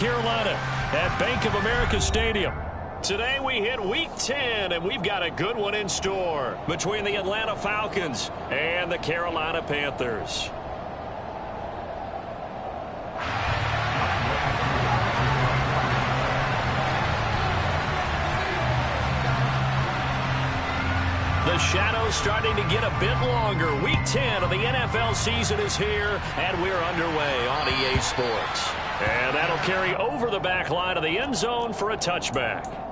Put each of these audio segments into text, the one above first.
Carolina at Bank of America Stadium. Today we hit Week 10, and we've got a good one in store between the Atlanta Falcons and the Carolina Panthers. The shadow's starting to get a bit longer. Week 10 of the NFL season is here, and we're underway on EA Sports. And that'll carry over the back line of the end zone for a touchback.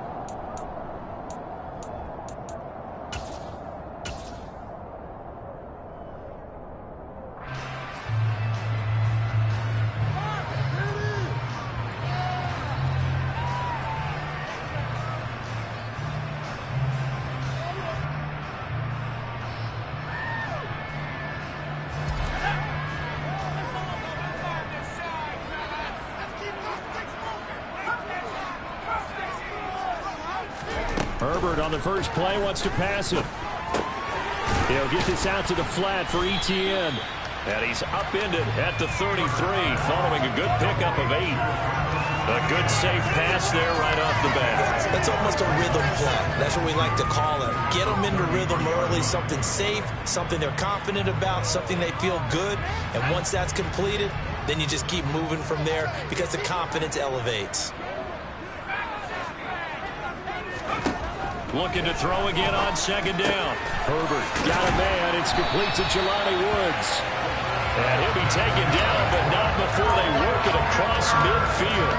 Herbert on the first play wants to pass it. He'll get this out to the flat for Etienne. And he's upended at the 33 following a good pickup of 8. A good safe pass there right off the bat. That's almost a rhythm play. That's what we like to call it. Get them into rhythm early, something safe, something they're confident about, something they feel good. And once that's completed, then you just keep moving from there because the confidence elevates. Looking to throw again on second down. Herbert got a man. It's complete to Jelani Woods. And he'll be taken down, but not before they work it across midfield.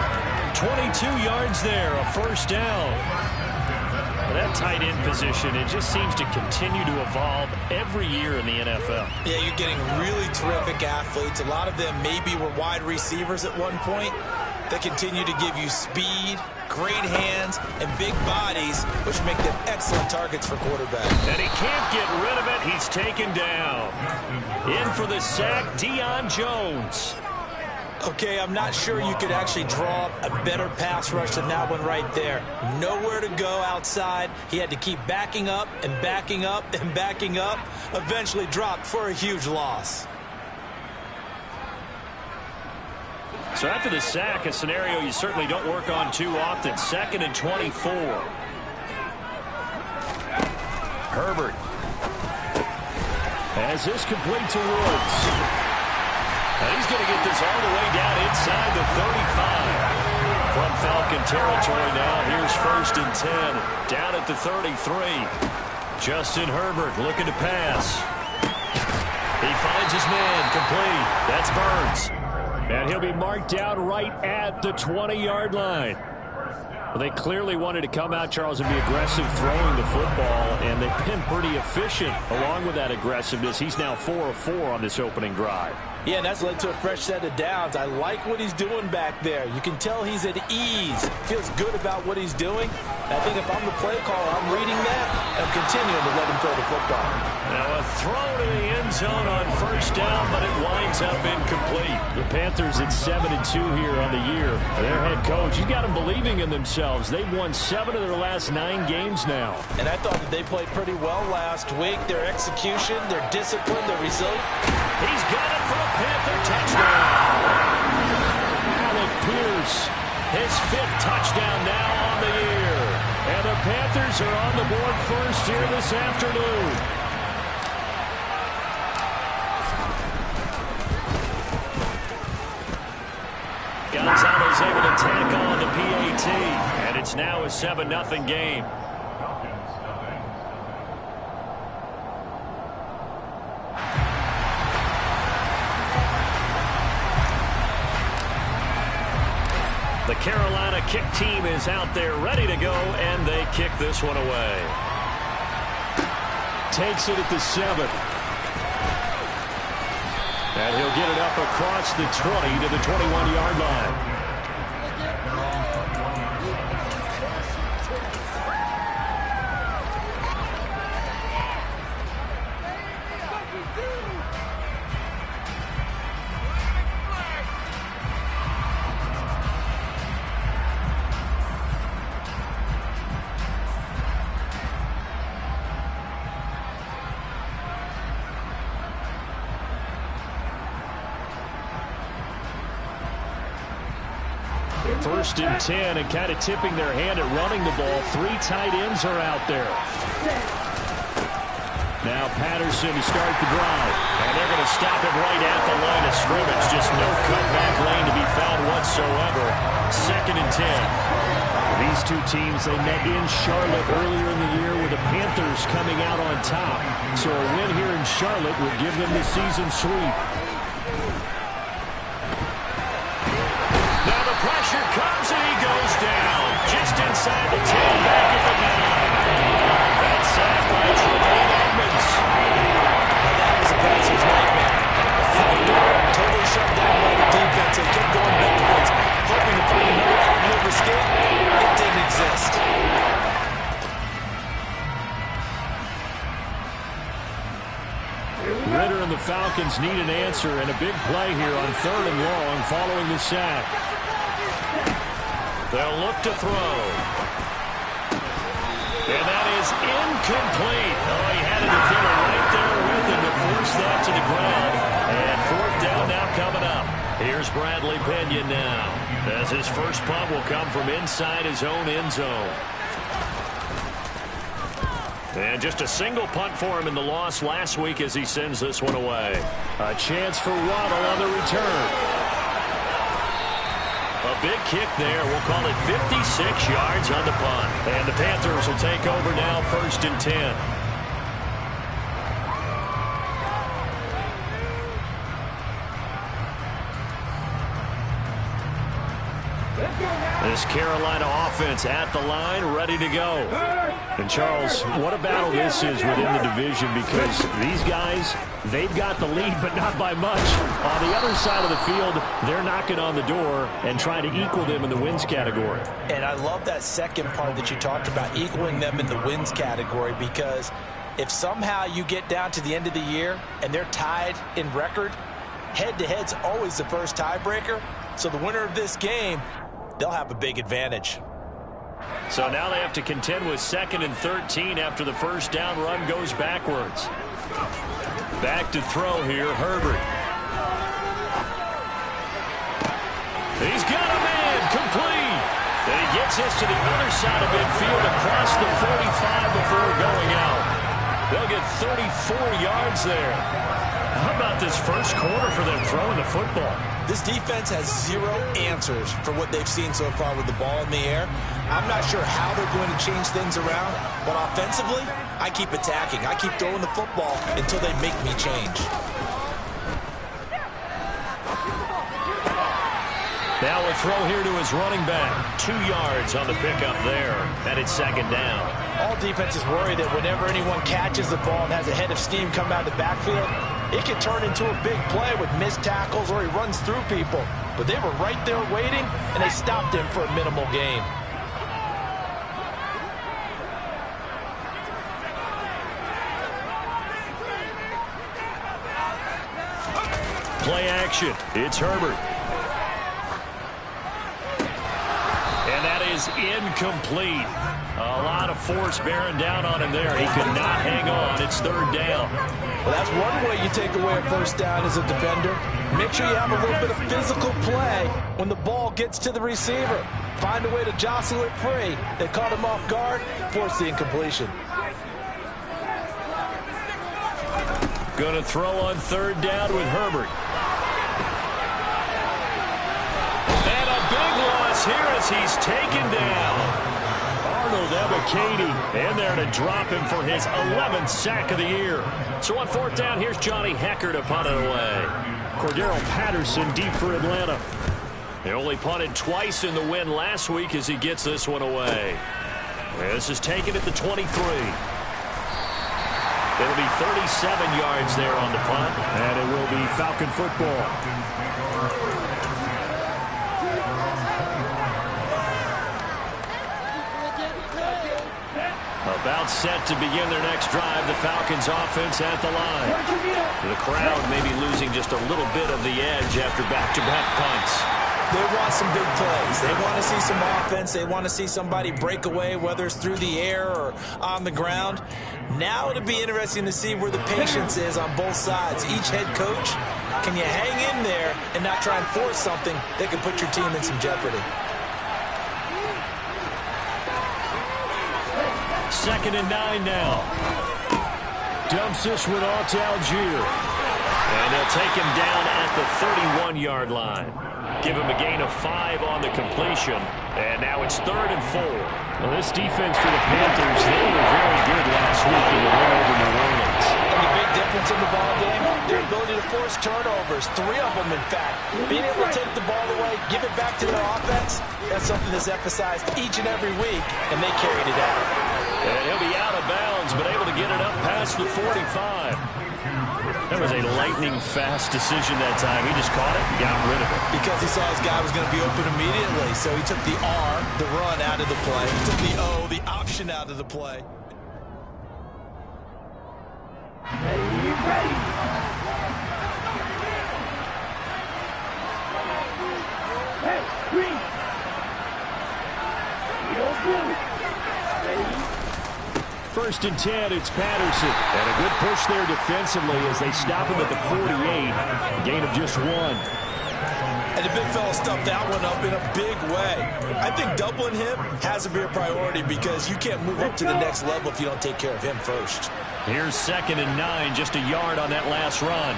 22 yards there, a first down. That tight end position, it just seems to continue to evolve every year in the NFL. Yeah, you're getting really terrific athletes. A lot of them maybe were wide receivers at one point. They continue to give you speed, great hands, and big bodies, which make them excellent targets for quarterbacks. And he can't get rid of it. He's taken down. In for the sack, Deion Jones. Okay, I'm not sure you could actually draw a better pass rush than that one right there. Nowhere to go outside. He had to keep backing up and backing up and backing up. Eventually dropped for a huge loss. So after the sack, a scenario you certainly don't work on too often. 2nd and 24. Herbert has this complete to Woods. And he's going to get this all the way down inside the 35. From Falcon territory now, here's 1st and 10. Down at the 33. Justin Herbert looking to pass. He finds his man, complete. That's Burns. And he'll be marked down right at the 20-yard line. Well, they clearly wanted to come out, Charles, and be aggressive throwing the football, and they've been pretty efficient along with that aggressiveness. He's now 4 of 4 on this opening drive. Yeah, and that's led to a fresh set of downs. I like what he's doing back there. You can tell he's at ease. Feels good about what he's doing. And I think if I'm the play caller, I'm reading that and continuing to let him throw the football. Now a throw to the end zone on first down, but it winds up incomplete. The Panthers at 7-2 here on the year. Their head coach, he's got them believing in themselves. They've won 7 of their last 9 games now. And I thought that they played pretty well last week. Their execution, their discipline, their resilience. He's got it for a Panther touchdown. Alec Pierce, his 5th touchdown now on the year. And the Panthers are on the board first here this afternoon. Gonzalez able to tack on the PAT, and it's now a 7-0 game. The Carolina kick team is out there ready to go, and they kick this one away. Takes it at the 7. And he'll get it up across the 20 to the 21-yard line. First and 10, and kind of tipping their hand at running the ball. 3 tight ends are out there. Now Patterson to start the drive. And they're going to stop him right at the line of scrimmage. Just no cutback lane to be found whatsoever. Second and 10. These two teams, they met in Charlotte earlier in the year with the Panthers coming out on top. So a win here in Charlotte would give them the season sweep. Now the pressure comes and he goes down. Just inside the 10, back at the 9. That's sacked by Tremaine Edmonds. That was a passer's nightmare. The front door totally shut down by the defense. They kept going backwards, hoping to find another avenue of escape. It didn't exist. Ritter and the Falcons need an answer, and a big play here on 3rd and long following the sack. They'll look to throw. And that is incomplete. Oh, he had a defender right there with him to force that to the ground. And 4th down now coming up. Here's Bradley Pinion now, as his first punt will come from inside his own end zone. And just a single punt for him in the loss last week as he sends this one away. A chance for Waddle on the return. A big kick there. We'll call it 56 yards on the punt. And the Panthers will take over now, 1st and 10. This Carolina offense at the line, ready to go. And Charles, what a battle this is within the division, because these guys, they've got the lead, but not by much. On the other side of the field, they're knocking on the door and trying to equal them in the wins category. And I love that second part that you talked about, equaling them in the wins category, because if somehow you get down to the end of the year and they're tied in record, head-to-head's always the first tiebreaker. So the winner of this game, they'll have a big advantage. So now they have to contend with 2nd and 13 after the first down run goes backwards. Back to throw here, Herbert. He's got a man, complete. And he gets this to the other side of midfield across the 45 before going out. They'll get 34 yards there. How about this first quarter for them throwing the football? This defense has 0 answers for what they've seen so far with the ball in the air. I'm not sure how they're going to change things around, but offensively, I keep attacking. I keep throwing the football until they make me change. Now a throw here to his running back. 2 yards on the pickup there. And it's 2nd down. All defenses worry that whenever anyone catches the ball and has a head of steam come out of the backfield, it can turn into a big play with missed tackles or he runs through people. But they were right there waiting, and they stopped him for a minimal gain. Play action. It's Herbert. And that is incomplete. A lot of force bearing down on him there. He could not hang on. It's 3rd down. Well, that's one way you take away a first down as a defender. Make sure you have a little bit of physical play when the ball gets to the receiver. Find a way to jostle it free. They caught him off guard, force the incompletion. Going to throw on 3rd down with Herbert. And a big loss here as he's taken down. Arnold Ebiketie in there to drop him for his 11th sack of the year. So on 4th down, here's Johnny Hecker to punt it away. Cordero Patterson deep for Atlanta. They only punted twice in the win last week as he gets this one away. This is taken at the 23. It'll be 37 yards there on the punt. And it will be Falcon football. About set to begin their next drive, the Falcons offense at the line. The crowd may be losing just a little bit of the edge after back-to-back punts. They want some big plays. They want to see some offense. They want to see somebody break away, whether it's through the air or on the ground. Now it'll be interesting to see where the patience is on both sides. Each head coach, can you hang in there and not try and force something that could put your team in some jeopardy? 2nd and 9 now. Dumps this one off to Algier. And they'll take him down at the 31-yard line. Give him a gain of 5 on the completion. And now it's 3rd and 4. Well, this defense for the Panthers, they were very good last week in the win over New Orleans. And the big difference in the ball game, their ability to force turnovers, 3 of them, in fact. Being able to take the ball away, give it back to their offense, that's something that's emphasized each and every week, and they carried it out. And he'll be out of bounds, but able to get it up past the 45. That was a lightning-fast decision that time. He just caught it and got rid of it. Because he saw his guy was going to be open immediately, so he took the R, the run, out of the play. He took the O, the option, out of the play. Ready. Hey, green. First and 10, it's Patterson. And a good push there defensively as they stop him at the 48. A gain of just 1. And the big fella stuffed that one up in a big way. I think doubling him has to be a priority because you can't move up to the next level if you don't take care of him first. Here's 2nd and 9, just a yard on that last run.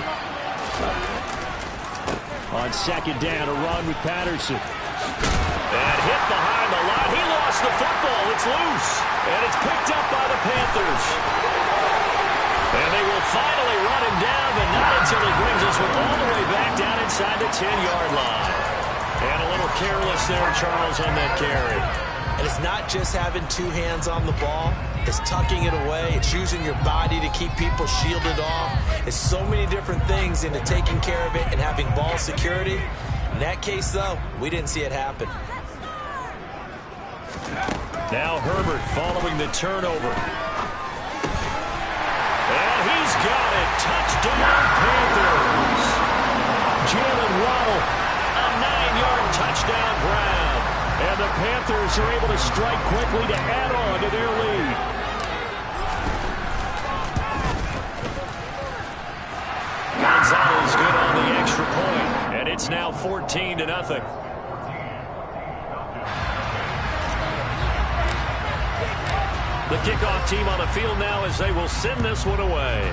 On 2nd down, a run with Patterson. And hit behind the line. He lost the football. It's loose. And it's picked up by the Panthers. And they will finally run him down, but not until he brings this one all the way back down inside the 10-yard line. And a little careless there, Charles, on that carry. And it's not just having 2 hands on the ball. It's tucking it away. It's using your body to keep people shielded off. It's so many different things into taking care of it and having ball security. In that case, though, we didn't see it happen. Now Herbert following the turnover. And he's got it. Touchdown, Panthers. Jalen Waddle, a 9-yard touchdown grab. And the Panthers are able to strike quickly to add on to their lead. Gonzalez good on the extra point. And it's now 14-0. The kickoff team on the field now as they will send this one away.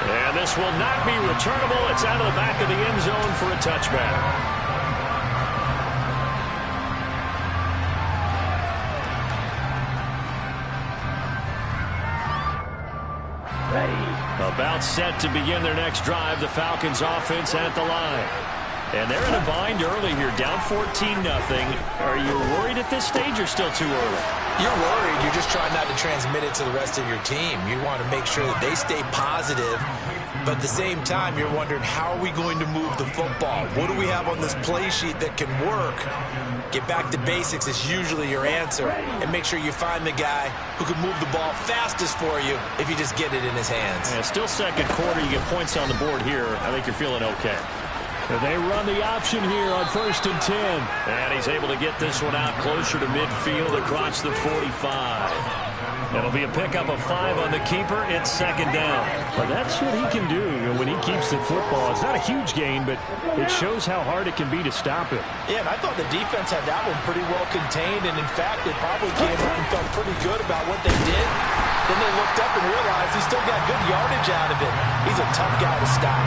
And this will not be returnable. It's out of the back of the end zone for a touchback. Ready. About set to begin their next drive. The Falcons offense at the line. And they're in a bind early here, down 14-0. Are you worried at this stage or still too early? You're worried. You're just trying not to transmit it to the rest of your team. You want to make sure that they stay positive. But at the same time, you're wondering, how are we going to move the football? What do we have on this play sheet that can work? Get back to basics is usually your answer. And make sure you find the guy who can move the ball fastest for you if you just get it in his hands. Yeah, still second quarter. You get points on the board here. I think you're feeling okay. They run the option here on 1st and 10. And he's able to get this one out closer to midfield across the 45. It'll be a pickup of 5 on the keeper. It's 2nd down. But that's what he can do when he keeps the football. It's not a huge gain, but it shows how hard it can be to stop it. Yeah, and I thought the defense had that one pretty well contained. And, in fact, they probably came up and felt pretty good about what they did. Then they looked up and realized he still got good yardage out of it. He's a tough guy to stop.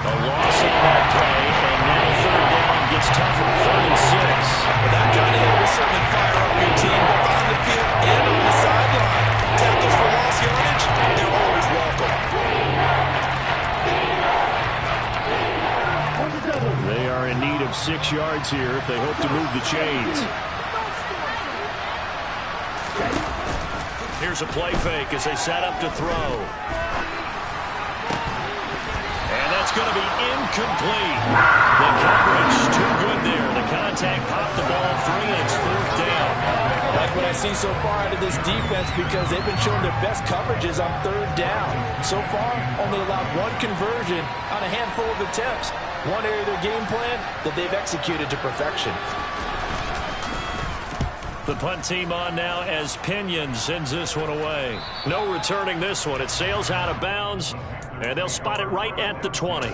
A loss on that play, and now 3rd down gets tougher, 3rd and 6. Well, that kind of hit will certainly fire up your team, both on the field and on the sideline. Tackles for lost yardage, they're always welcome. They are in need of 6 yards here if they hope to move the chains. Here's a play fake as they set up to throw. It's going to be incomplete. The coverage too good there. The contact popped the ball free, and it's 4th down. I like what I see so far out of this defense because they've been showing their best coverages on 3rd down. So far, only allowed 1 conversion on a handful of attempts. One area of their game plan that they've executed to perfection. The punt team on now as Pinion sends this one away. No returning this one. It sails out of bounds. And they'll spot it right at the 20.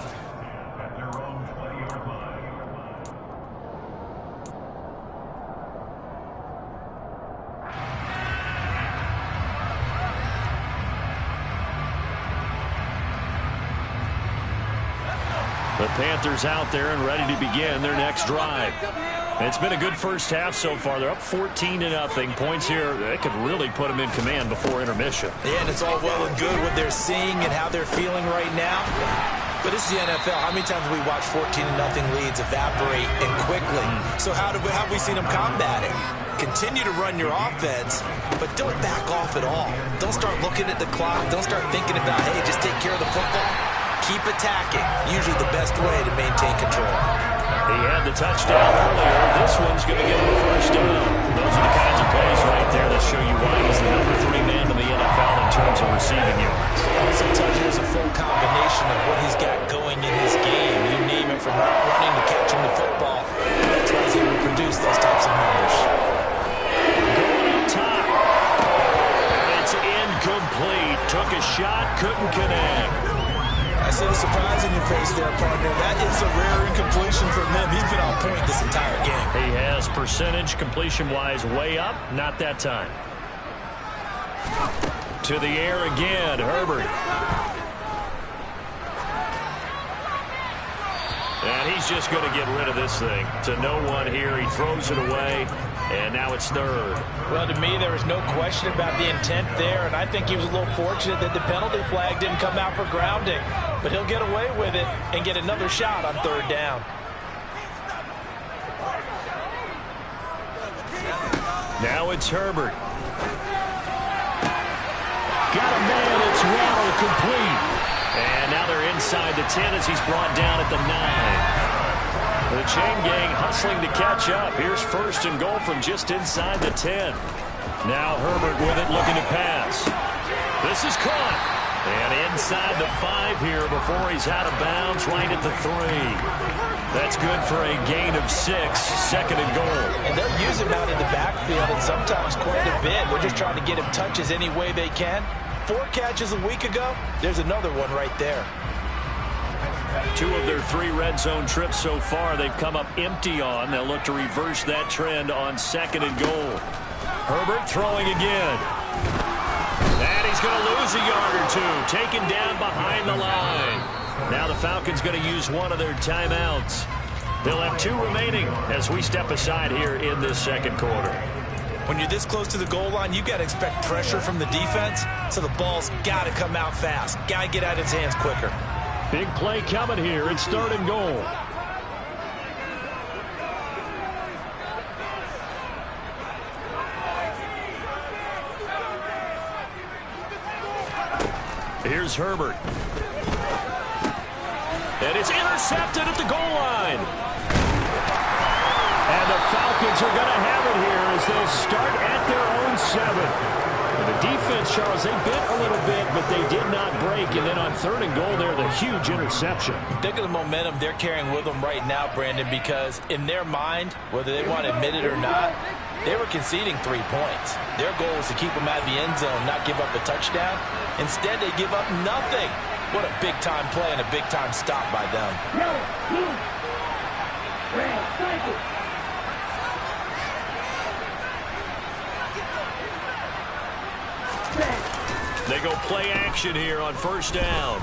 Panthers out there and ready to begin their next drive. It's been a good first half so far. They're up 14-0. Points here, they could really put them in command before intermission. Yeah, and it's all well and good what they're seeing and how they're feeling right now. But it's the NFL. How many times have we watched 14-0 leads evaporate and quickly? So how have we seen them combat it? Continue to run your offense, but don't back off at all. Don't start looking at the clock. Don't start thinking about, hey, just take care of the football. Keep attacking. Usually the best way to maintain control. He had the touchdown earlier. This one's going to get him a first down. Those are the kinds of plays right there that show you why he's the number 3 man in the NFL in terms of receiving yards. Also tells you there's a full combination of what he's got going in his game. You name it, from running to catching the football. That's why he's able to produce those types of numbers. Going up top. It's incomplete. Took a shot, couldn't connect. I see the surprise in your face there, partner. That is a rare incompletion from him. He's been on point this entire game. He has percentage completion-wise way up. Not that time. To the air again, Herbert. And he's just going to get rid of this thing. To no one here. He throws it away. And now it's third. Well, to me, there was no question about the intent there, and I think he was a little fortunate that the penalty flag didn't come out for grounding. But he'll get away with it and get another shot on third down. Now it's Herbert. Got a man, it's Waddle, complete. And now they're inside the 10 as he's brought down at the 9. The chain gang hustling to catch up. Here's first and goal from just inside the 10. Now Herbert with it, looking to pass. This is caught. And inside the 5 here before he's out of bounds, right at the 3. That's good for a gain of 6, second and goal. And they'll use him out in the backfield, and sometimes quite a bit. They're just trying to get him touches any way they can. 4 catches a week ago. There's another one right there. 2 of their 3 red zone trips so far they've come up empty on. They'll look to reverse that trend on second and goal. Herbert throwing again. And he's going to lose a yard or 2. Taken down behind the line. Now the Falcons going to use one of their timeouts. They'll have 2 remaining as we step aside here in this second quarter. When you're this close to the goal line, you got to expect pressure from the defense, so the ball's got to come out fast. Got to get out of his hands quicker. Big play coming here. It's third and goal. Here's Herbert. And it's intercepted at the goal line. And the Falcons are going to have it here as they'll start at their own 7. The defense, Charles, they bit a little bit, but they did not break. And then on third and goal there, the huge interception. Think of the momentum they're carrying with them right now, Brandon, because in their mind, whether they want to admit it or not, they were conceding 3 points. Their goal was to keep them out of the end zone, not give up a touchdown. Instead, they give up nothing. What a big-time play and a big-time stop by them. They go play action here on first down.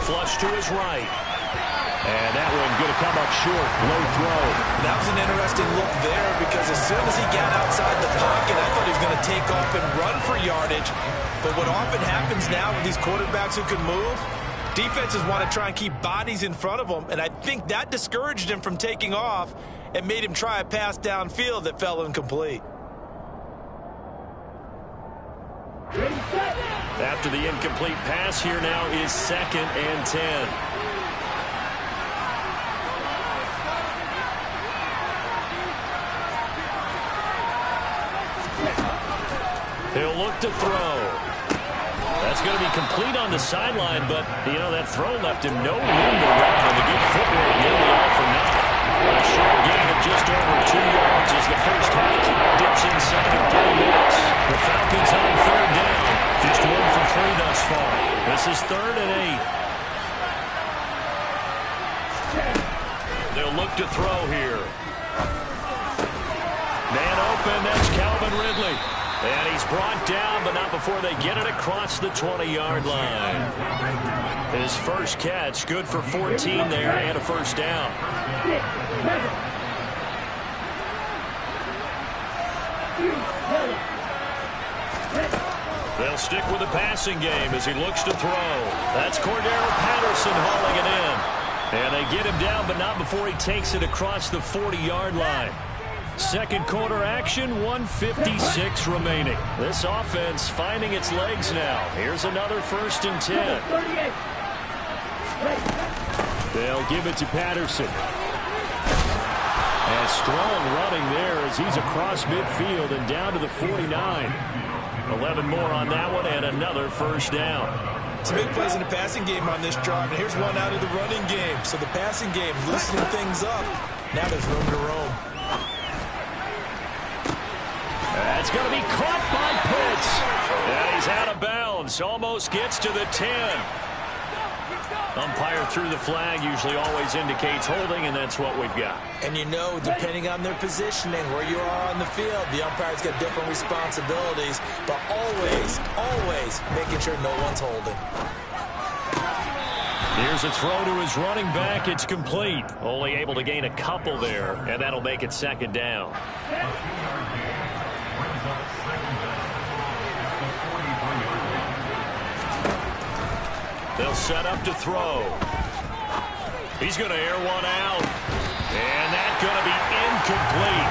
Flush to his right. And that one going to come up short. Low throw. That was an interesting look there because as soon as he got outside the pocket, I thought he was going to take off and run for yardage. But what often happens now with these quarterbacks who can move, defenses want to try and keep bodies in front of them. And I think that discouraged him from taking off and made him try a pass downfield that fell incomplete. After the incomplete pass, here now is 2nd and 10. He'll look to throw. That's going to be complete on the sideline, but, you know, that throw left him no room to run, and the good footwork nearly all for nothing. A short gain of just over 2 yards as the first half dips inside of 3 minutes. The Falcons on third down. Just 1 for 3 thus far. This is 3rd and 8. They'll look to throw here. Man open, that's Calvin Ridley. And he's brought down, but not before they get it across the 20-yard line. His first catch, good for 14 there and a first down. They'll stick with the passing game as he looks to throw. That's Cordero Patterson hauling it in. And they get him down, but not before he takes it across the 40-yard line. Second quarter action, 1:56 remaining. This offense finding its legs now. Here's another 1st and 10. They'll give it to Patterson. And strong running there as he's across midfield and down to the 49. 11 more on that one and another first down. Some big plays in the passing game on this drive, and here's one out of the running game. So the passing game loosening things up. Now there's room to roam. That's going to be caught by Pitts. And he's out of bounds. Almost gets to the 10. Umpire threw the flag, usually always indicates holding, and that's what we've got. And you know, depending on their positioning, where you are on the field, the umpire's got different responsibilities, but always, always making sure no one's holding. Here's a throw to his running back. It's complete. Only able to gain a couple there, and that'll make it 2nd down. They'll set up to throw. He's going to air one out. And that's going to be incomplete.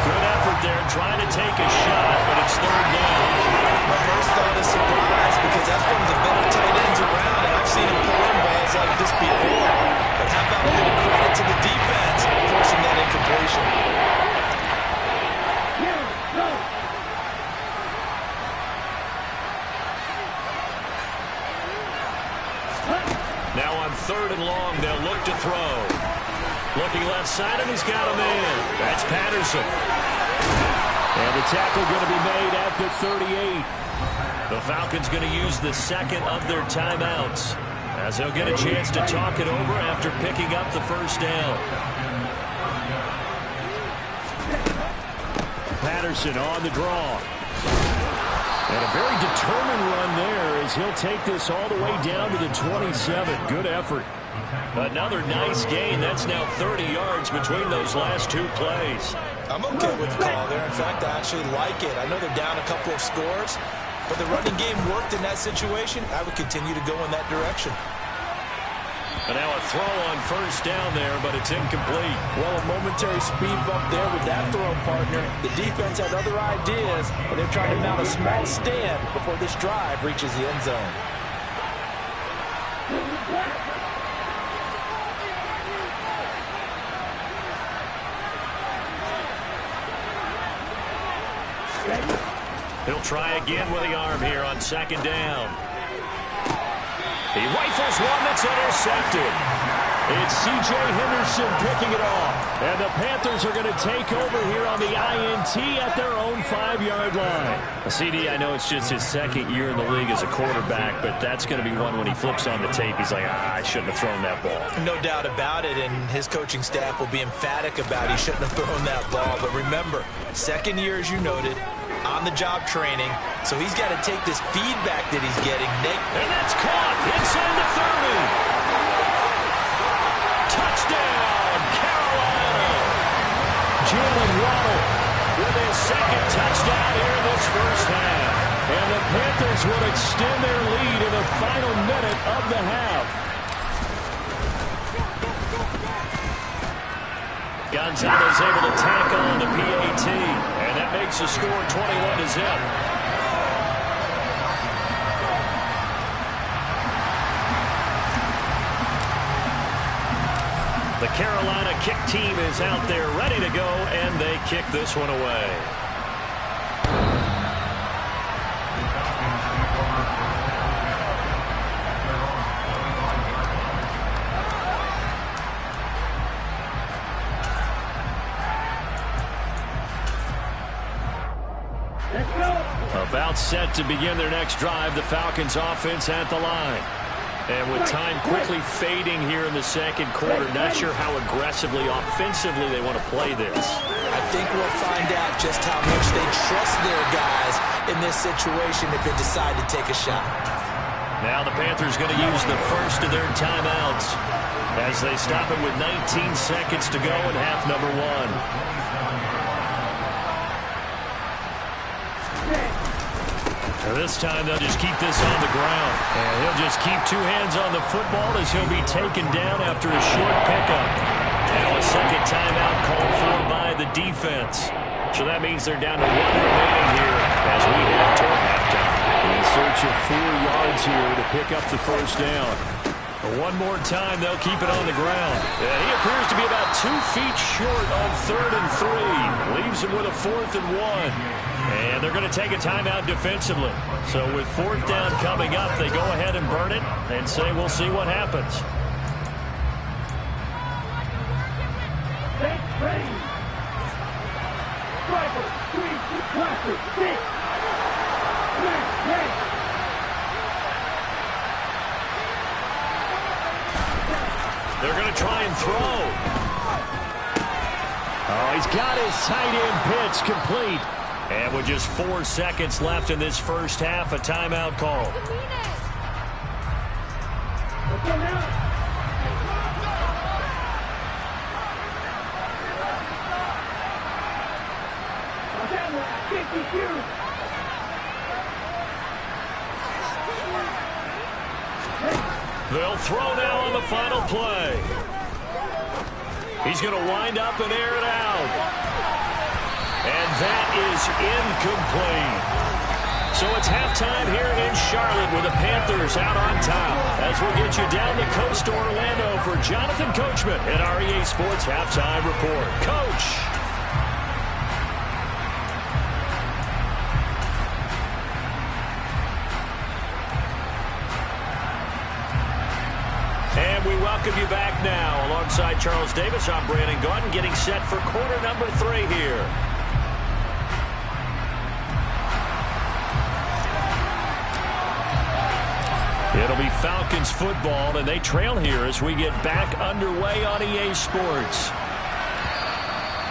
Good effort there trying to take a shot, but it's 3rd down. My first thought is surprise because that's one of the better tight ends around, and I've seen him pull in balls like this before. But how about a little credit to the defense forcing that incompletion? Now on 3rd and long, they'll look to throw. Looking left side, and he's got him in. That's Patterson. And the tackle going to be made at the 38. The Falcons going to use the 2nd of their timeouts, as they'll get a chance to talk it over after picking up the first down. Patterson on the draw. And a very determined run there as he'll take this all the way down to the 27. Good effort. Another nice gain. That's now 30 yards between those last 2 plays. I'm okay with the call there. In fact, I actually like it. I know they're down a couple of scores, but the running game worked in that situation. I would continue to go in that direction. And now a throw on 1st down there, but it's incomplete. Well, a momentary speed bump there with that throw, partner. The defense had other ideas, but they're trying to mount a small stand before this drive reaches the end zone. He'll try again with the arm here on 2nd down. He rifles one that's intercepted. It's C.J. Henderson picking it off. And the Panthers are going to take over here on the INT at their own 5-yard line. CD, I know it's just his 2nd year in the league as a quarterback, but that's going to be one when he flips on the tape. He's like, I shouldn't have thrown that ball. No doubt about it, and his coaching staff will be emphatic about he shouldn't have thrown that ball. But remember, 2nd year, as you noted, on-the-job training, so he's got to take this feedback that he's getting. And that's caught inside the 30. Touchdown, Carolina. Jalen Waddle with his 2nd touchdown here in this first half. And the Panthers will extend their lead in the final minute of the half. Gonzalez able to tack on the PAT, and that makes the score 21-0. The Carolina kick team is out there ready to go, and they kick this one away. About set to begin their next drive, the Falcons offense at the line. And with time quickly fading here in the second quarter, not sure how aggressively, offensively they want to play this. I think we'll find out just how much they trust their guys in this situation if they decide to take a shot. Now the Panthers going to use the first of their timeouts as they stop it with 19 seconds to go in half number one. This time they'll just keep this on the ground. And he'll just keep two hands on the football as he'll be taken down after a short pickup. Now a second timeout called for by the defense. So that means they're down to one remaining here as we head toward halftime. In search of 4 yards here to pick up the first down. One more time, they'll keep it on the ground. Yeah, he appears to be about 2 feet short on 3rd and 3. Leaves him with a 4th and 1. And they're going to take a timeout defensively. So with 4th down coming up, they go ahead and burn it and say we'll see what happens. Ready. Striker, 3, cluster, 6. Smash, They're going to try and throw. Oh, he's got his tight end pitch complete. And with just 4 seconds left in this first half, a timeout call. They'll throw now on the final play. He's going to wind up and air it out. And that is incomplete. So it's halftime here in Charlotte with the Panthers out on top. As we'll get you down the coast to Orlando for Jonathan Coachman at REA Sports Halftime Report. Coach. And we welcome you back now. Alongside Charles Davis, I'm Brandon Gaudin, getting set for quarter number 3 here. It'll be Falcons football, and they trail here as we get back underway on EA Sports.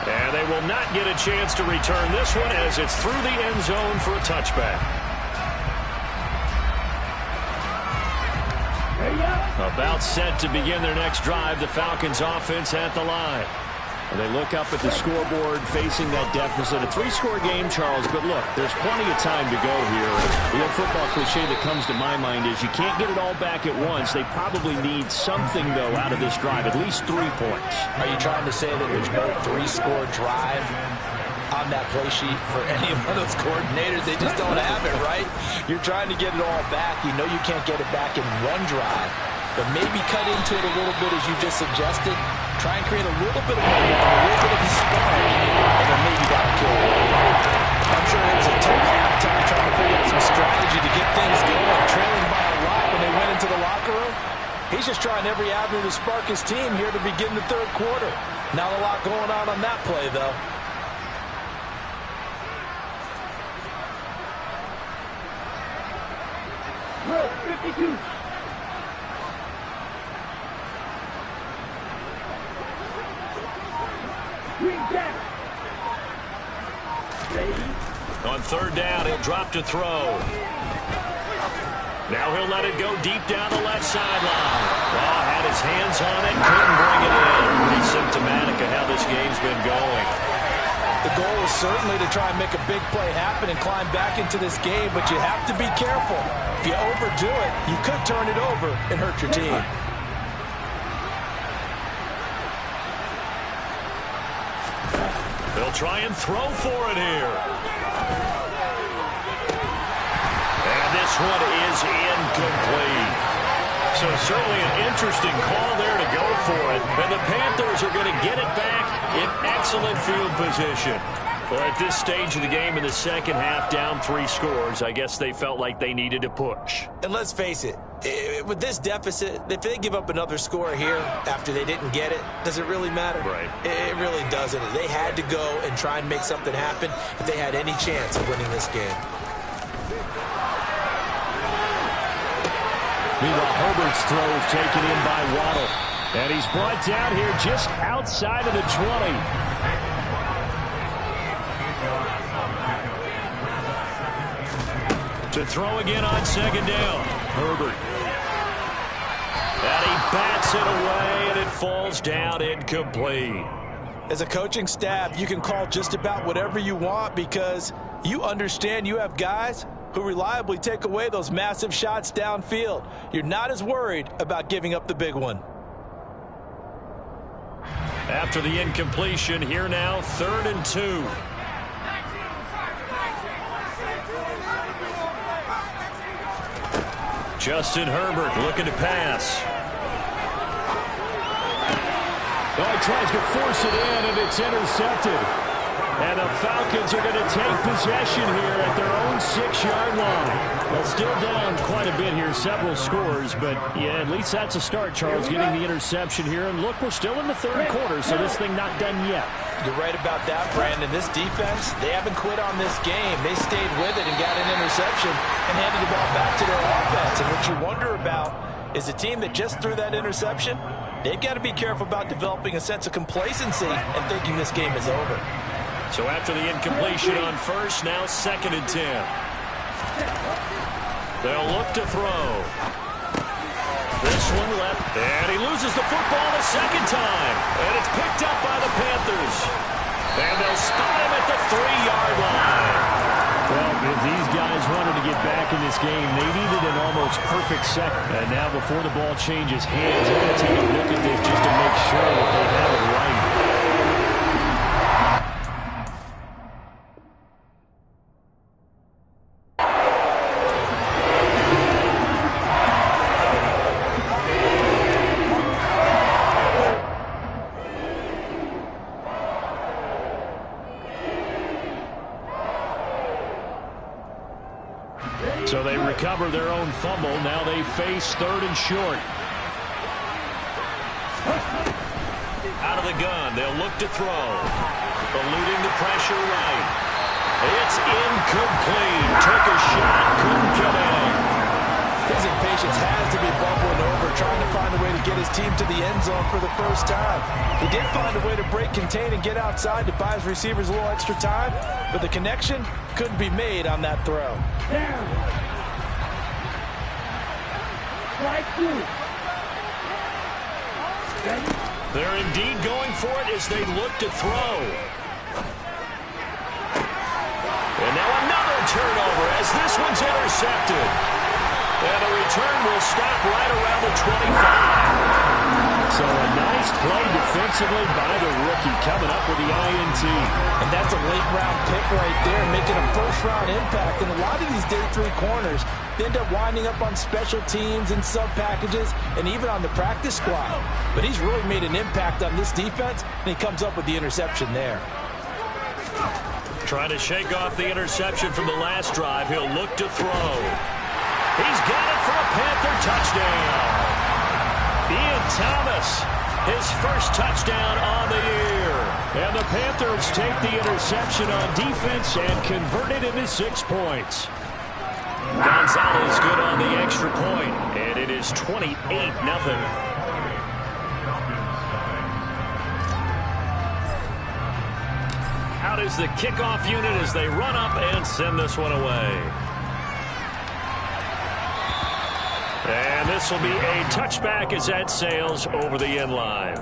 And they will not get a chance to return this one as it's through the end zone for a touchback. About set to begin their next drive, the Falcons offense at the line. And they look up at the scoreboard facing that deficit. A 3-score game, Charles, but look, there's plenty of time to go here. The old football cliche that comes to my mind is you can't get it all back at once. They probably need something, though, out of this drive, at least 3 points. Are you trying to say that there's no 3-score drive on that play sheet for any one of those coordinators? They just don't have it, right? You're trying to get it all back. You know you can't get it back in one drive. But maybe cut into it a little bit as you just suggested. Try and create a little bit of momentum, a little bit of a spark, and then maybe that'll kill it. I'm sure it was a tough halftime trying to figure out some strategy to get things going, trailing by a lot when they went into the locker room. He's just trying every avenue to spark his team here to begin the 3rd quarter. Not a lot going on that play, though. Well, 52. On 3rd down, he'll drop to throw. Now he'll let it go deep down the left sideline. Raw had his hands on it, couldn't bring it in. Pretty symptomatic of how this game's been going. The goal is certainly to try and make a big play happen and climb back into this game, but you have to be careful. If you overdo it, you could turn it over and hurt your team. They'll try and throw for it here. And this one is incomplete. So certainly an interesting call there to go for it. And the Panthers are going to get it back in excellent field position. Well, at this stage of the game in the second half, down 3 scores, I guess they felt like they needed to push. And let's face it, with this deficit, if they give up another score here after they didn't get it, does it really matter? Right. It really doesn't. They had to go and try and make something happen if they had any chance of winning this game. Meanwhile, Herbert's throw is taken in by Waddle. And he's brought down here just outside of the 20. To throw again on second down. Herbert. And he bats it away, and it falls down incomplete. As a coaching staff, you can call just about whatever you want because you understand you have guys who reliably take away those massive shots downfield. You're not as worried about giving up the big one. After the incompletion, here now, 3rd and 2. Justin Herbert looking to pass. Oh, he tries to force it in, and it's intercepted. And the Falcons are going to take possession here at their own 6-yard line. Well, still down quite a bit here, several scores, but yeah, at least that's a start, Charles, getting the interception here. And look, we're still in the 3rd quarter, so this thing not done yet. You're right about that, Brandon. This defense, they haven't quit on this game. They stayed with it and got an interception and handed the ball back to their offense. And what you wonder about is a team that just threw that interception, they've got to be careful about developing a sense of complacency and thinking this game is over. So after the incompletion on first, now 2nd and 10. They'll look to throw. This one left, and he loses the football the second time. And it's picked up by the Panthers. And they'll spot him at the 3-yard line. Well, if these guys wanted to get back in this game, they needed an almost perfect second. And now before the ball changes hands, they're going to take a look at this just to make sure that they have it right. So they recover their own fumble. Now they face 3rd and short. Out of the gun. They'll look to throw. Eluding the pressure right. It's incomplete. Took a shot. Couldn't get in. His impatience has to be bubbling over, trying to find a way to get his team to the end zone for the first time. He did find a way to break, contain, and get outside to buy his receivers a little extra time, but the connection couldn't be made on that throw. They're indeed going for it as they look to throw. And now another turnover as this one's intercepted. And the return will stop right around the 25. So a nice play defensively by the rookie coming up with the INT. And that's a late-round pick right there, making a first-round impact. And a lot of these day 3 corners, they end up winding up on special teams and sub-packages and even on the practice squad. But he's really made an impact on this defense, and he comes up with the interception there. Trying to shake off the interception from the last drive. He'll look to throw. He's got it for a Panther touchdown. Ian Thomas, his first touchdown on the year. And the Panthers take the interception on defense and convert it into 6 points. Gonzalez good on the extra point, and it is 28-0. Out is the kickoff unit as they run up and send this one away. And this will be a touchback as that sails over the end line.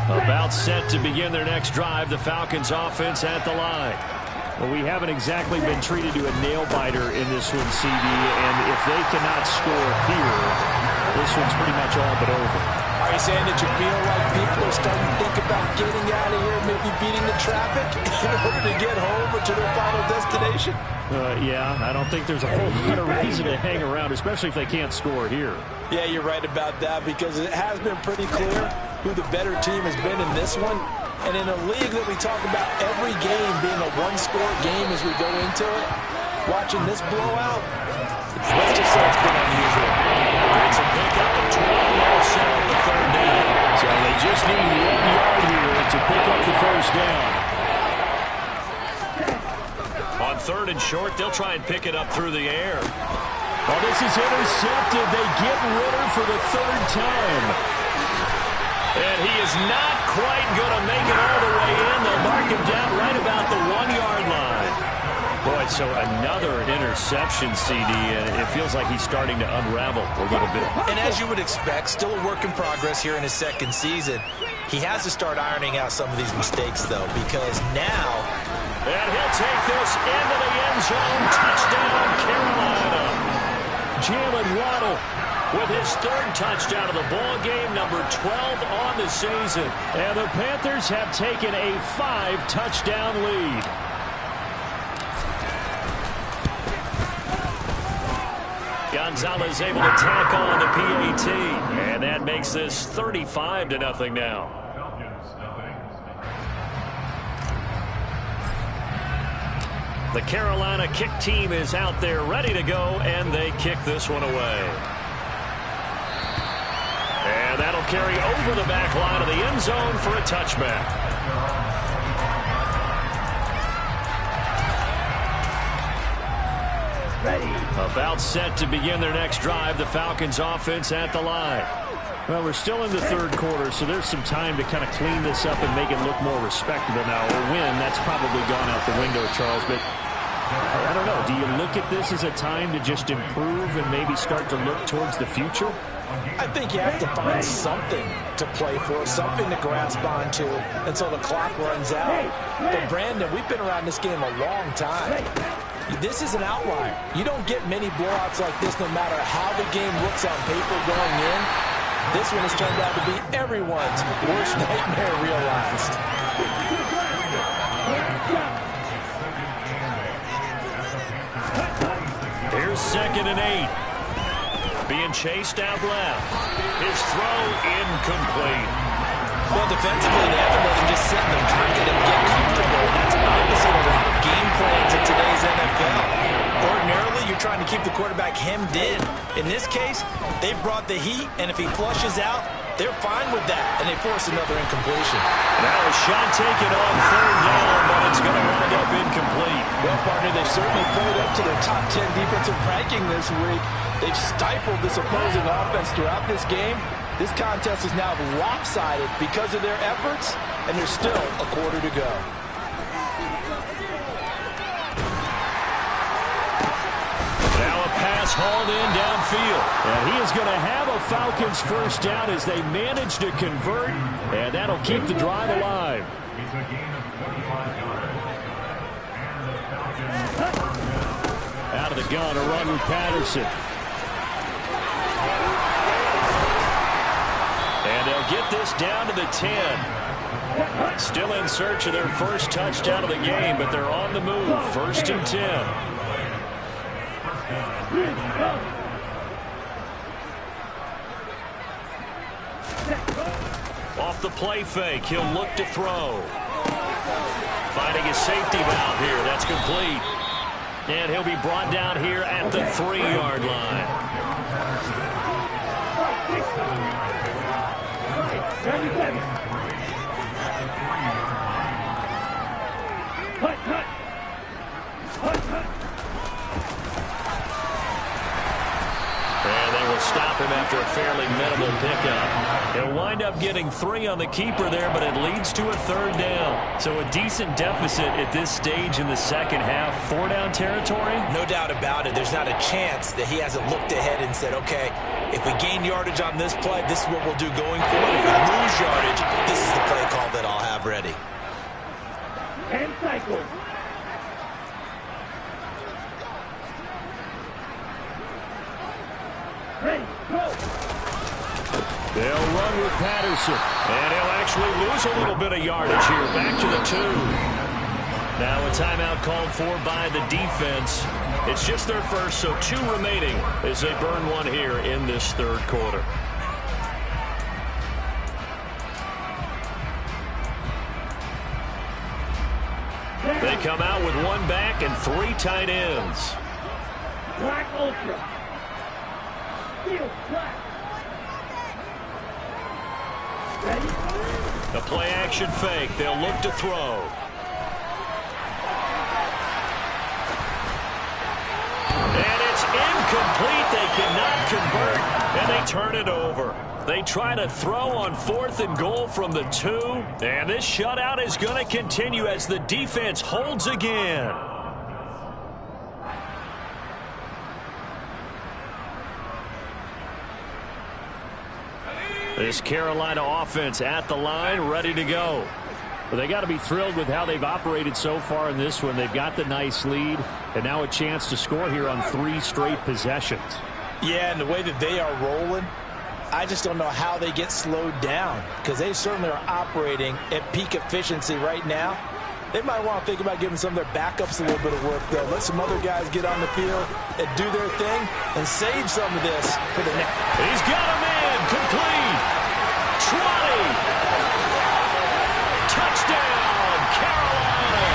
About set to begin their next drive, the Falcons offense at the line. Well, we haven't exactly been treated to a nail-biter in this one, CD, and if they cannot score here, this one's pretty much all but over. Are you saying that you feel like people are starting to think about getting out of here, maybe beating the traffic in order to get home or to their final destination? Yeah, I don't think there's a whole lot of reason to hang around, especially if they can't score here. Yeah, you're right about that because it has been pretty clear who the better team has been in this one. And in a league that we talk about every game being a one-score game as we go into it, watching this blowout, let's just say it's been unusual. It's a pickup of 12 yards on the 3rd down. So they just need 1 yard here to pick up the first first down. On 3rd and short, they'll try and pick it up through the air. Well, this is intercepted. They get Ritter for the 3rd time. And he is not quite going to make it all the way in. They'll mark him down right about the 1-yard line. Boy, so another interception, CD, and it feels like he's starting to unravel a little bit. And as you would expect, still a work in progress here in his 2nd season. He has to start ironing out some of these mistakes, though, because now... And he'll take this into the end zone. Touchdown, Carolina. Jalen Waddle with his 3rd touchdown of the ball game, number 12 on the season. And the Panthers have taken a 5-touchdown lead. Gonzalez able to tack on the PAT. And that makes this 35-0 now. The Carolina kick team is out there ready to go, and they kick this one away. And that'll carry over the back line of the end zone for a touchback. About set to begin their next drive, the Falcons offense at the line. Well, we're still in the 3rd quarter, so there's some time to kind of clean this up and make it look more respectable now. A win, that's probably gone out the window, Charles, but I don't know. Do you look at this as a time to just improve and maybe start to look towards the future? I think you have to find something to play for, something to grasp onto until the clock runs out. But, Brandon, we've been around this game a long time. This is an outlier. You don't get many blowouts like this no matter how the game looks on paper going in. This one has turned out to be everyone's worst nightmare realized. Here's 2nd and 8. Being chased out left. His throw incomplete. Well, defensively, they have to more than just sit in the pocket and get comfortable. That's opposite a lot of game plans in today's NFL. Ordinarily, you're trying to keep the quarterback hemmed in. In this case, they brought the heat, and if he flushes out, they're fine with that, and they force another incompletion. Now a shot taken on 3rd down, but it's going to wind up incomplete. Well, partner, they've certainly played up to their top 10 defensive ranking this week. They've stifled this opposing offense throughout this game. This contest is now lopsided because of their efforts, and there's still a quarter to go. Now a pass hauled in downfield. And he is going to have a Falcons 1st down as they manage to convert, and that'll keep the drive alive. Out of the gun, a run with Patterson. And they'll get this down to the 10. Still in search of their 1st touchdown of the game, but they're on the move. 1st and 10. Off the play fake, he'll look to throw. Finding his safety valve here, that's complete. And he'll be brought down here at the 3-yard line. And they will stop him after a fairly minimal pickup. He'll wind up getting 3 on the keeper there, but it leads to a 3rd down. So a decent deficit at this stage in the 2nd half. 4-down territory? No doubt about it. There's not a chance that he hasn't looked ahead and said, okay, if we gain yardage on this play, this is what we'll do going forward. If we lose yardage, this is the play call that I'll have ready. 10 cycles. Ready, go. They'll run with Patterson. And he'll actually lose a little bit of yardage here. Back to the 2. Now a timeout called for by the defense. It's just their first, so 2 remaining as they burn one here in this 3rd quarter. They come out with 1 back and 3 tight ends. Black Ultra. Steel Black. Ready? The play action fake. They'll look to throw. And it's incomplete. They cannot convert, and they turn it over. They try to throw on 4th and goal from the 2, and this shutout is going to continue as the defense holds again. This Carolina offense at the line, ready to go. Well, they got to be thrilled with how they've operated so far in this one. They've got the nice lead, and now a chance to score here on 3 straight possessions. Yeah, and the way that they are rolling, I just don't know how they get slowed down, because they certainly are operating at peak efficiency right now. They might want to think about giving some of their backups a little bit of work, though. Let some other guys get on the field and do their thing and save some of this for the next. He's got a man complete. 20. Touchdown, Carolina.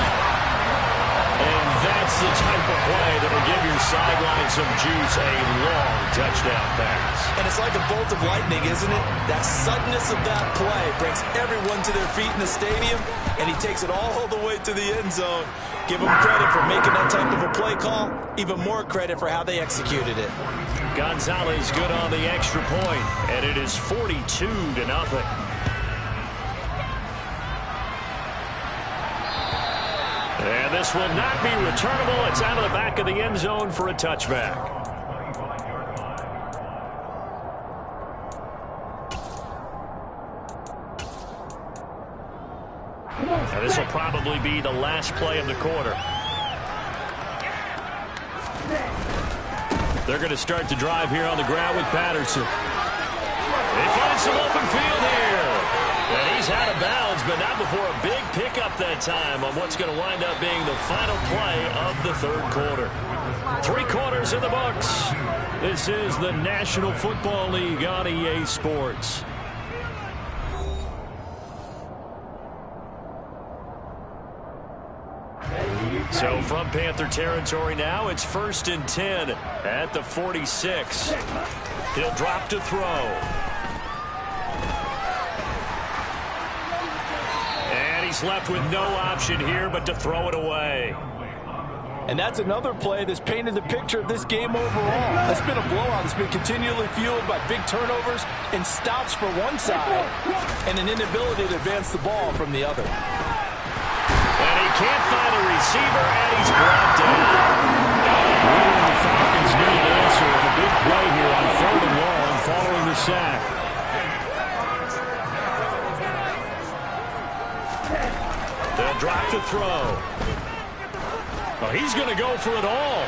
And that's the type of play that will give your sideline some juice, a long touchdown pass. And it's like a bolt of lightning, isn't it? That suddenness of that play brings everyone to their feet in the stadium, and he takes it all the way to the end zone. Give him credit for making that type of a play call. Even more credit for how they executed it. Gonzalez good on the extra point, and it is 42-0. And this will not be returnable. It's out of the back of the end zone for a touchback. And this will probably be the last play of the quarter. They're going to start the drive here on the ground with Patterson. They find some open field here. And he's out of bounds, but not before a big pickup that time on what's going to wind up being the final play of the 3rd quarter. 3 quarters in the books. This is the National Football League on EA Sports. So from Panther territory now, it's 1st and 10 at the 46. He'll drop to throw. And he's left with no option here but to throw it away. And that's another play that's painted the picture of this game overall. It's been a blowout. It's been continually fueled by big turnovers and stops for one side and an inability to advance the ball from the other. And he can't find a receiver, and he's brought down. Really, the Falcons need an answer and a big play here on 3rd and long following the sack. They'll drop to throw. Well, he's going to go for it all.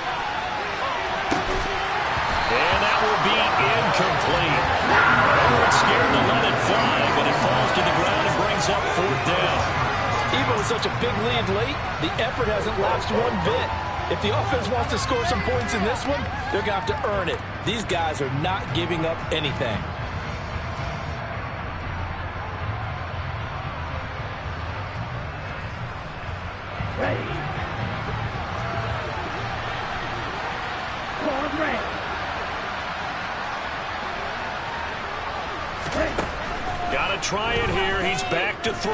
And that will be incomplete. Everyone's scared to let it fly, but it falls to the ground and brings up 4th down. Even with such a big lead late, the effort hasn't lapsed one bit. If the offense wants to score some points in this one, they're going to have to earn it. These guys are not giving up anything. Ready. Call red. Got to try it here. He's back to throw.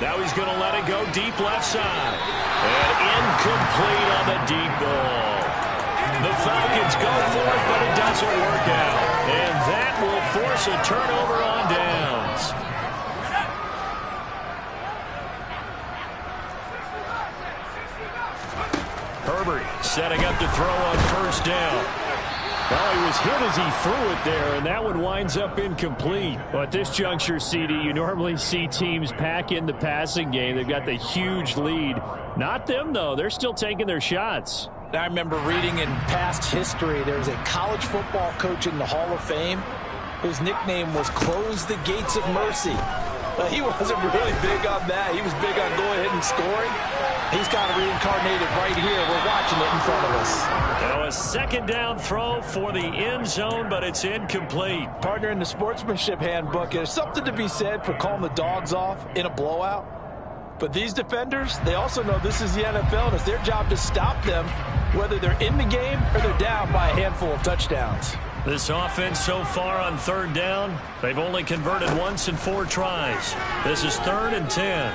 Now he's going to let it go deep left side. And incomplete on the deep ball. The Falcons go for it, but it doesn't work out. And that will force a turnover on downs. Herbert setting up to throw on 1st down. Well, he was hit as he threw it there, and that one winds up incomplete. But at this juncture, CD, you normally see teams pack in the passing game. They've got the huge lead. Not them, though. They're still taking their shots. I remember reading in past history, there was a college football coach in the Hall of Fame whose nickname was Close the Gates of Mercy. But he wasn't really big on that. He was big on going ahead and scoring. He's kind of reincarnated right here. We're watching it in front of us. Now a 2nd down throw for the end zone, but it's incomplete. Partner, in the sportsmanship handbook, there's something to be said for calling the dogs off in a blowout. But these defenders, they also know this is the NFL, and it's their job to stop them, whether they're in the game or they're down by a handful of touchdowns. This offense so far on third down, they've only converted once in 4 tries. This is 3rd and 10.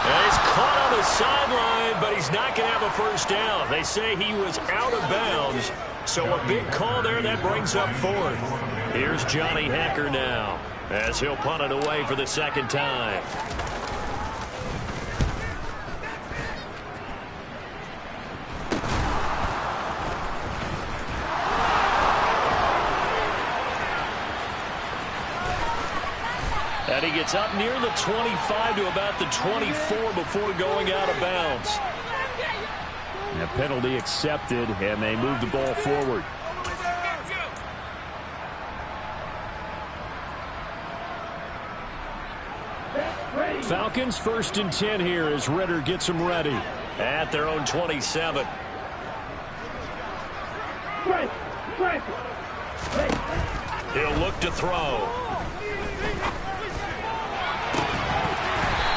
And he's caught on the sideline, but he's not going to have a first down. They say he was out of bounds, so a big call there that brings up 4th. Here's Johnny Hecker now, as he'll punt it away for the 2nd time. And he gets up near the 25 to about the 24 before going out of bounds. A penalty accepted, and they move the ball forward. Falcons 1st and 10 here as Ritter gets them ready. At their own 27. He'll look to throw.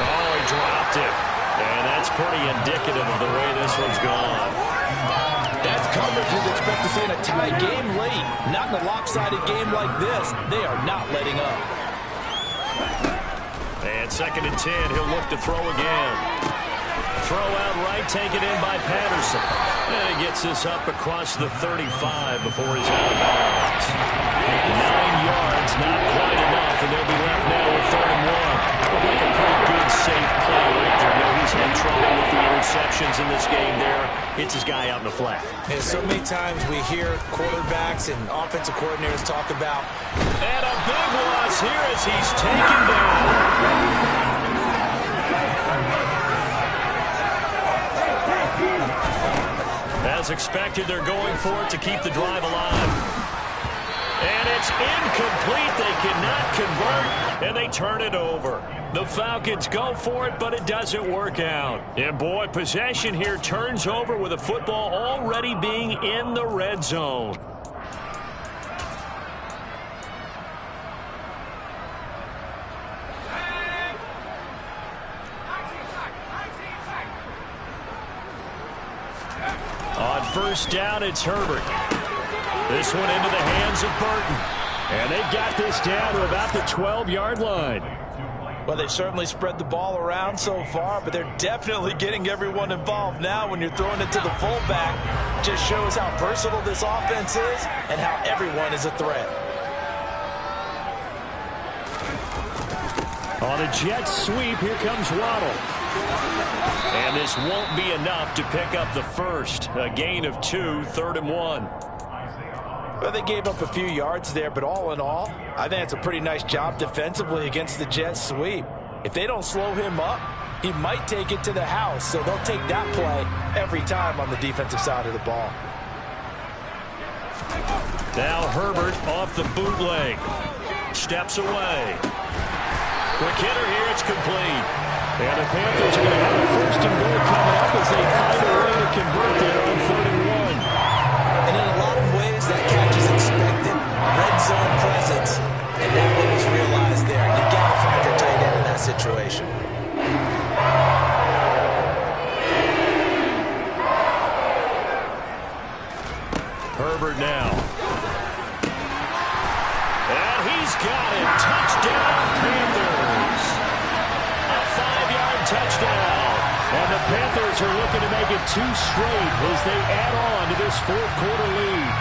Oh, he dropped it. And that's pretty indicative of the way this one's gone. That's coverage you'd expect to see in a tie game late. Not in a lopsided game like this. They are not letting up. And 2nd and 10, he'll look to throw again. Throw out right, taken in by Patterson. And he gets this up across the 35 before he's out of bounds. 9 yards, not quite enough, and they'll be left now with 3rd and 1. But like a pretty good, safe play right there. You know, he's had trouble with the interceptions in this game there. Hits his guy out in the flat. And so many times we hear quarterbacks and offensive coordinators talk about. And a big loss here as he's taken down. As expected, they're going for it to keep the drive alive. And it's incomplete. They cannot convert, and they turn it over. The Falcons go for it, but it doesn't work out. And, boy, possession here turns over with a football already being in the red zone. On 1st down, it's Herbert. This one into the hands of Burton. And they've got this down to about the 12-yard line. Well, they certainly spread the ball around so far, but they're definitely getting everyone involved now when you're throwing it to the fullback. Just shows how versatile this offense is and how everyone is a threat. On a jet sweep, here comes Waddle. And this won't be enough to pick up the first. A gain of 2, 3rd and 1. Well, they gave up a few yards there, but all in all, I think it's a pretty nice job defensively against the jet sweep. If they don't slow him up, he might take it to the house, so they'll take that play every time on the defensive side of the ball. Now Herbert off the bootleg. Steps away. Quick hitter here, it's complete. And the Panthers are going to have a 1st and goal coming up as they find a way to convert there on 3rd and 1. And in a lot of ways, that catch is expected. Red zone presence, and that one was realized there. You've got to find your tight end in that situation. Herbert now. And he's got it. Touchdown, Panthers. A 5-yard touchdown. And the Panthers are looking to make it 2 straight as they add on to this 4th quarter lead.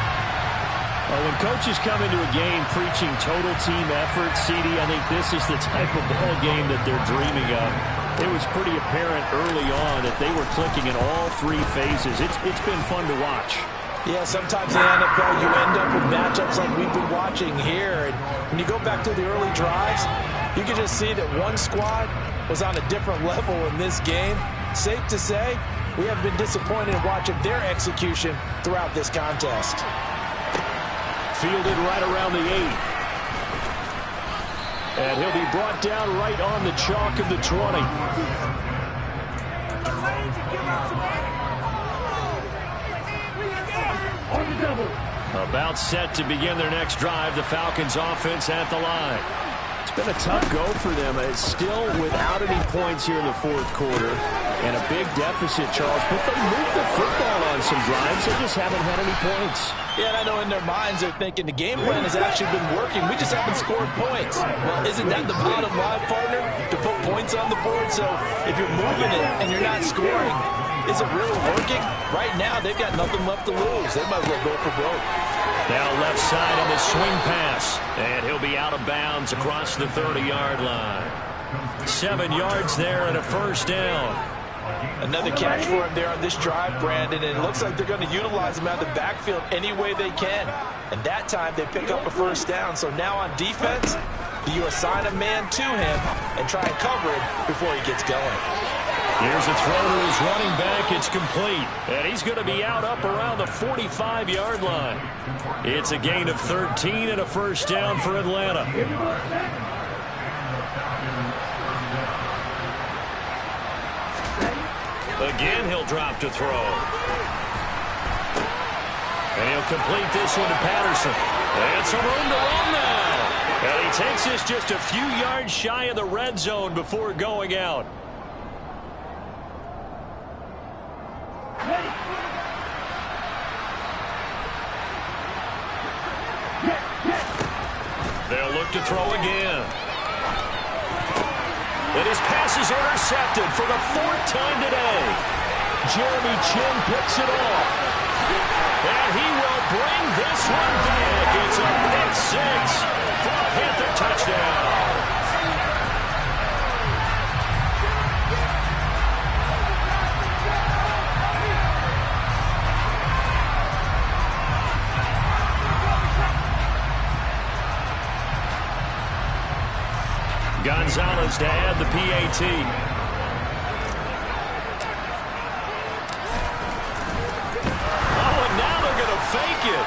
Well, when coaches come into a game preaching total team effort, CD, I think this is the type of ball game that they're dreaming of. It was pretty apparent early on that they were clicking in all 3 phases. It's been fun to watch. Yeah, sometimes in the NFL you end up with matchups like we've been watching here. And when you go back to the early drives, you can just see that one squad was on a different level in this game. Safe to say, we have been disappointed in watching their execution throughout this contest. Fielded right around the 8. And he'll be brought down right on the chalk of the 20. About set to begin their next drive. The Falcons offense at the line. It's been a tough go for them. It's still without any points here in the 4th quarter. And a big deficit, Charles, but they moved the football on some drives. They just haven't had any points. Yeah, and I know in their minds they're thinking the game plan has actually been working. We just haven't scored points. Well, isn't that the bottom line, partner? To put points on the board? So if you're moving it and you're not scoring, is it really working? Right now, they've got nothing left to lose. They might as well go for broke. Now left side on the swing pass. And he'll be out of bounds across the 30-yard line. 7 yards there and a first down. Another catch for him there on this drive, Brandon, and it looks like they're going to utilize him out of the backfield any way they can. And that time they pick up a first down. So now on defense, do you assign a man to him and try and cover him before he gets going? Here's a throw to his running back. It's complete. And he's going to be out up around the 45-yard line. It's a gain of 13 and a first down for Atlanta. Again, he'll drop to throw. And he'll complete this one to Patterson. And some room to run now. And he takes this just a few yards shy of the red zone before going out. They'll look to throw again. And his pass is intercepted for the 4th time today. Jeremy Chin picks it off. And he will bring this one back. It's a pick 6 for a Panther touchdown. Gonzalez to add the PAT. Oh, and now they're going to fake it.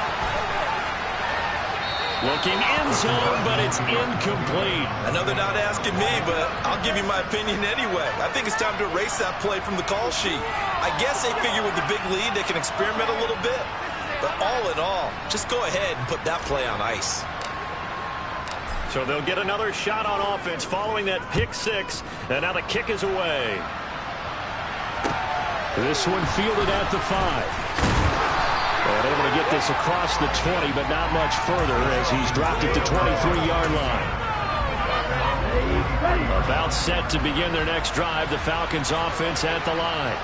Looking end zone, but it's incomplete. I know they're not asking me, but I'll give you my opinion anyway. I think it's time to erase that play from the call sheet. I guess they figure with the big lead they can experiment a little bit. But all in all, just go ahead and put that play on ice. So they'll get another shot on offense following that pick 6. And now the kick is away. This one fielded at the 5. And able to get this across the 20, but not much further as he's dropped it to 23-yard line. About set to begin their next drive. The Falcons offense at the line.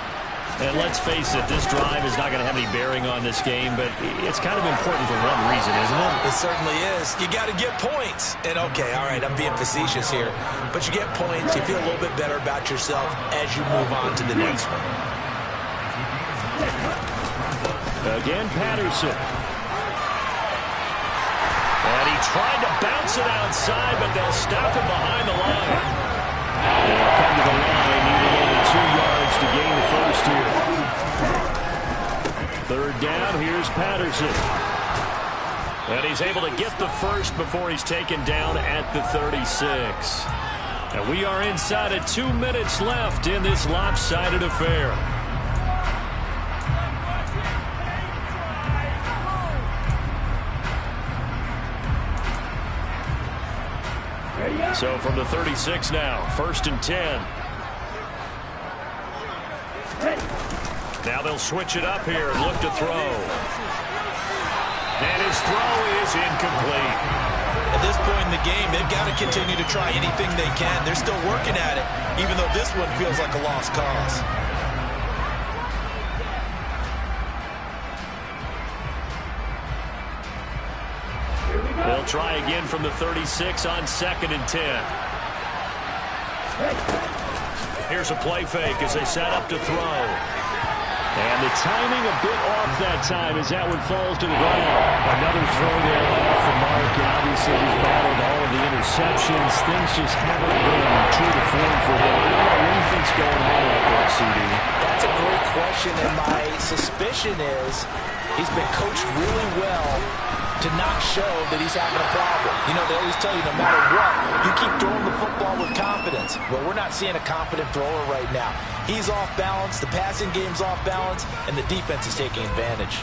And let's face it, this drive is not going to have any bearing on this game, but it's kind of important for one reason, isn't it? It certainly is. You got to get points. And, okay, all right, I'm being facetious here. But you get points, you feel a little bit better about yourself as you move on to the next one. Again, Patterson. And he tried to bounce it outside, but they'll stop him behind the line. They'll come to the line, needing only 2 yards to gain the first here. 3rd down, here's Patterson. And he's able to get the first before he's taken down at the 36. And we are inside of 2 minutes left in this lopsided affair. So from the 36 now, 1st and 10. Now they'll switch it up here and look to throw. And his throw is incomplete. At this point in the game, they've got to continue to try anything they can. They're still working at it, even though this one feels like a lost cause. They'll try again from the 36 on 2nd and 10. Here's a play fake as they set up to throw. And the timing a bit off that time as that one falls to the ground. Another throw there off the mark. And obviously he's battled all of the interceptions. Things just haven't been true to form for him. I don't know what you think's going on out there, CD. That's a great question, and my suspicion is he's been coached really well to not show that he's having a problem. You know, they always tell you no matter what, you keep throwing the football with confidence. Well, we're not seeing a confident thrower right now. He's off balance, the passing game's off balance, and the defense is taking advantage.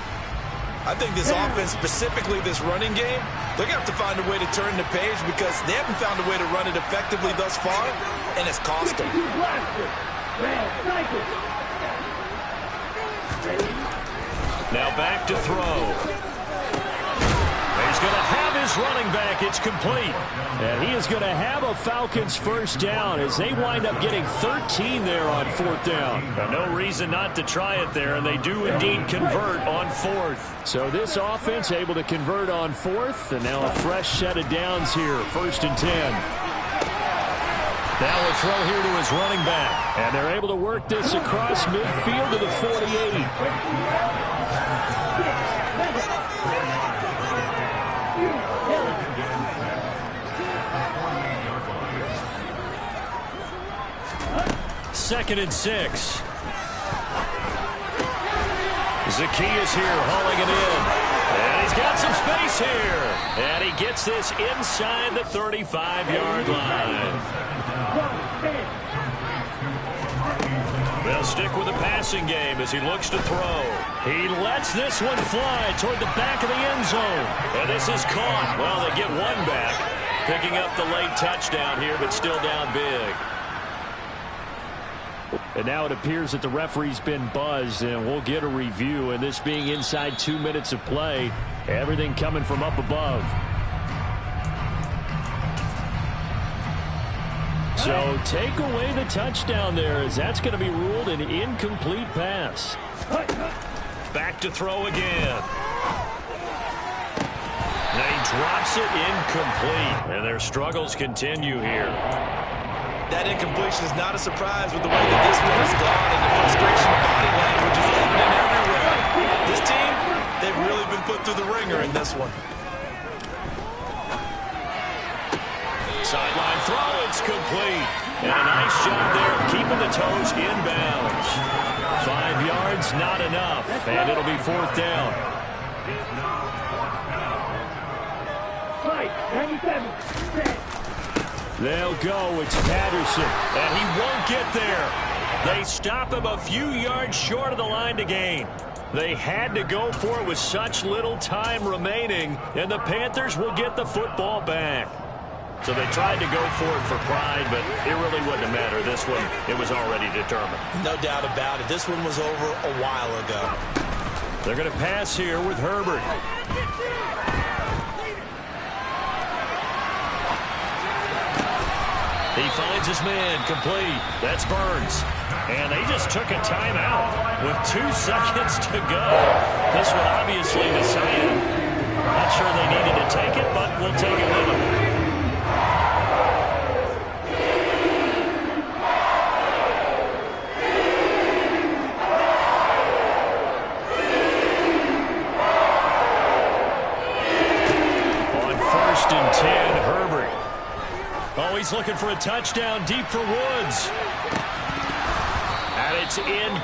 I think this offense, specifically this running game, they're going to have to find a way to turn the page because they haven't found a way to run it effectively thus far, and it's cost them. Now back to throw. He's going to have his running back. It's complete. And he is going to have a Falcons first down as they wind up getting 13 there on fourth down. No reason not to try it there, and they do indeed convert on fourth. So this offense able to convert on fourth, and now a fresh set of downs here, 1st and 10. Now a throw here to his running back. And they're able to work this across midfield to the 48. Second and 6. Zacchaeus here hauling it in. And he's got some space here. And he gets this inside the 35-yard line. They'll stick with the passing game as he looks to throw. He lets this one fly toward the back of the end zone. And this is caught. Well, they get one back. Picking up the late touchdown here, but still down big. And now it appears that the referee's been buzzed, and we'll get a review. And this being inside 2 minutes of play, everything coming from up above. So take away the touchdown there, as that's going to be ruled an incomplete pass. Back to throw again. Now he drops it incomplete, and their struggles continue here. That incompletion is not a surprise with the way that this one has gone, and the frustration of body language is evident everywhere. This team, they've really been put through the ringer in this one. Sideline throw, it's complete. And a nice job there of keeping the toes inbounds. 5 yards, not enough, and it'll be 4th down. 97. They'll go. It's Patterson. And he won't get there. They stop him a few yards short of the line to gain. They had to go for it with such little time remaining, and the Panthers will get the football back. So they tried to go for it for pride, but it really wouldn't have mattered. This one, it was already determined. No doubt about it. This one was over a while ago. They're going to pass here with Herbert. He finds his man complete. That's Burns. And they just took a timeout with 2 seconds to go. This one obviously decided. Not sure they needed to take it, but we'll take it with them. On 1st and 10, Herbert. Oh, he's looking for a touchdown deep for Woods. And it's in.